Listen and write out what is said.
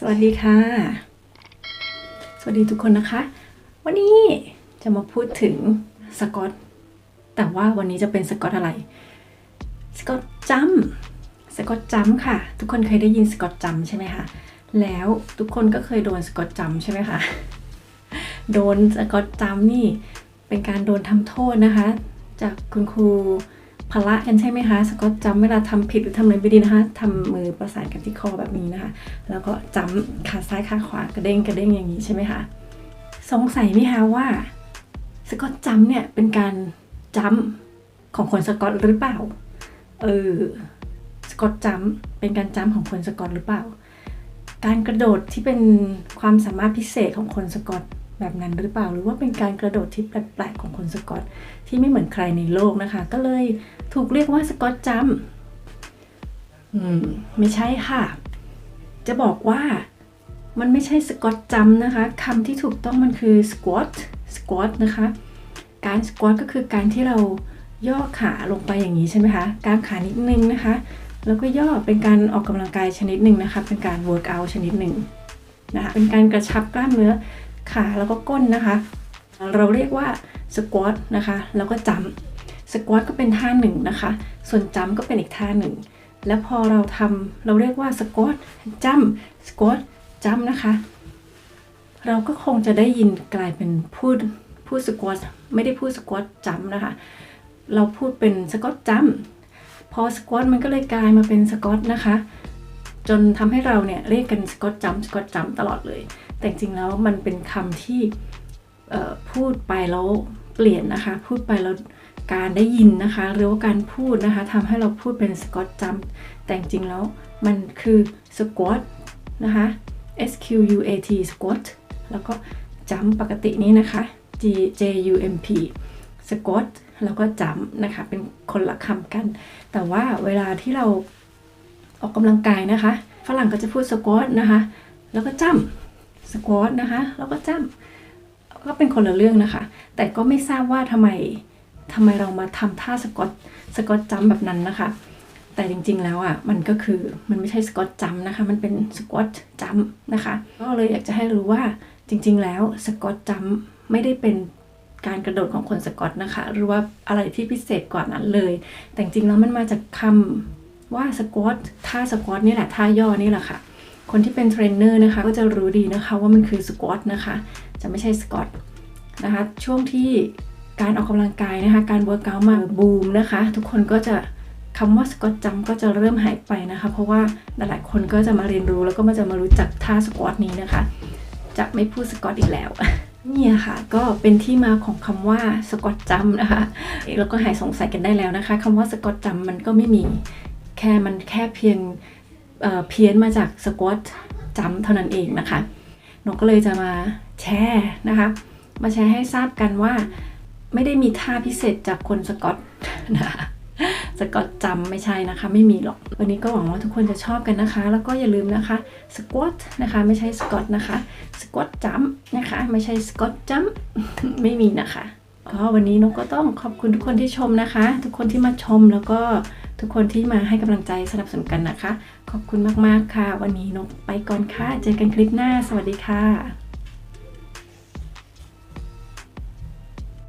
สวัสดีค่ะสวัสดีทุกคนนะคะวันนี้จะมาพูดถึงสกอตแต่ว่าวันนี้จะเป็นสกอตอะไรสกอตจัมป์ค่ะทุกคนเคยได้ยินสกอตจัมป์ใช่ไหมคะแล้วทุกคนก็เคยโดนสกอตจัมป์ใช่ไหมคะโดนสกอตจัมป์นี่เป็นการโดนทำโทษนะคะจากคุณครูพละกันใช่ไหมคะสกอตจัมป์เวลาทำผิดหรือทำอะไรไม่ดีนะคะทำมือประสานกันที่คอแบบนี้นะคะแล้วก็จัมป์ขาซ้ายขาขวากระเด้งอย่างนี้ใช่ไหมคะสงสัยไหมคะว่าสกอตจัมป์เนี่ยเป็นการจัมป์ของคนสกอตหรือเปล่าสกอตจัมป์เป็นการจัมป์ของคนสกอตหรือเปล่าการกระโดดที่เป็นความสามารถพิเศษของคนสกอตแบบนั้นหรือเปล่าหรือว่าเป็นการกระโดดที่แปลกๆของคนสกอตที่ไม่เหมือนใครในโลกนะคะก็เลยถูกเรียกว่าสกอตจัมป์ไม่ใช่ค่ะจะบอกว่ามันไม่ใช่สกอตจัมป์นะคะคำที่ถูกต้องมันคือสควอตนะคะการสควอตก็คือการที่เราย่อขาลงไปอย่างนี้ใช่ไหมคะกางขานิดนึงนะคะแล้วก็ย่อเป็นการออกกำลังกายชนิดหนึ่งนะคะเป็นการเวิร์กอัลชนิดหนึ่งนะคะเป็นการกระชับกล้ามเนื้อขาแล้วก็ก้นนะคะเราเรียกว่าสควอตนะคะแล้วก็จัมป์สควอตก็เป็นท่าหนึ่งนะคะส่วนจัมป์ก็เป็นอีกท่าหนึ่งแล้วพอเราทำเราเรียกว่าสควอตจัมป์สควอตจัมป์นะคะเราก็คงจะได้ยินกลายเป็นพูดสควอตไม่ได้พูดสควอตจัมป์นะคะเราพูดเป็นสควอตจัมป์พอสควอตมันก็เลยกลายมาเป็นสควอตนะคะจนทำให้เราเนี่ยเรียกกันสควอตจัมป์ตลอดเลยแต่จริงแล้วมันเป็นคำที่พูดไปแล้วเปลี่ยนนะคะพูดไปแล้วการได้ยินนะคะหรือว่าการพูดนะคะทำให้เราพูดเป็นสควอตจัมป์แต่จริงแล้วมันคือสควอตนะคะ SQUAT สควอตแล้วก็จัมป์ปกตินี้นะคะ JUMP สควอตแล้วก็จัมป์นะคะเป็นคนละคำกันแต่ว่าเวลาที่เราออกกำลังกายนะคะฝรั่งก็จะพูดสควอตนะคะแล้วก็จัมป์สควอตนะคะแล้วก็จัมป์ก็เป็นคนละเรื่องนะคะแต่ก็ไม่ทราบว่าทำไมเรามาทำท่าสควอตจัมป์แบบนั้นนะคะแต่จริงๆแล้วอ่ะมันก็คือมันไม่ใช่สควอตจัมป์นะคะมันเป็นสควอตจัมป์นะคะก็เลยอยากจะให้รู้ว่าจริงๆแล้วสควอตจัมป์ไม่ได้เป็นการกระโดดของคนสกอตนะคะหรือว่าอะไรที่พิเศษกว่านั้นเลยแต่จริงๆแล้วมันมาจากคำว่าสควอตท่าสควอตนี่แหละท่าย่อนี่แหละค่ะคนที่เป็นเทรนเนอร์นะคะก็จะรู้ดีนะคะว่ามันคือสควอตนะคะจะไม่ใช่สกอตนะคะช่วงที่การออกกำลังกายนะคะการเวิร์กเอาท์มาบูมนะคะทุกคนก็จะคำว่าสควอตจัมป์ก็จะเริ่มหายไปนะคะเพราะว่าหลายๆคนก็จะมาเรียนรู้แล้วก็จะมารู้จักท่าสควอตนี้นะคะจะไม่พูดสควอตอีกแล้วนี่ค่ะก็เป็นที่มาของคำว่าสควอตจัมป์นะคะแล้วก็หายสงสัยกันได้แล้วนะคะคำว่าสควอตจัมป์มันก็ไม่มีมันแค่เพี้ยนมาจากสควอตจัมป์เท่านั้นเองนะคะหนูก็เลยจะมาแชร์นะคะมาแชร์ให้ทราบกันว่าไม่ได้มีท่าพิเศษจากคนสกอตนะคะสกอตจัมป์ไม่ใช่นะคะไม่มีหรอกวันนี้ก็หวังว่าทุกคนจะชอบกันนะคะแล้วก็อย่าลืมนะคะสควอตนะคะไม่ใช่สกอตนะคะสควอตจัมป์นะคะไม่ใช่สกอตจัมป์ไม่มีนะคะก็วันนี้นกก็ต้องขอบคุณทุกคนที่ชมนะคะทุกคนที่มาชมแล้วก็ทุกคนที่มาให้กำลังใจสนับสนุนกันนะคะขอบคุณมากๆค่ะวันนี้นกไปก่อนค่ะเจอกันคลิปหน้าสวัสดีค่ะ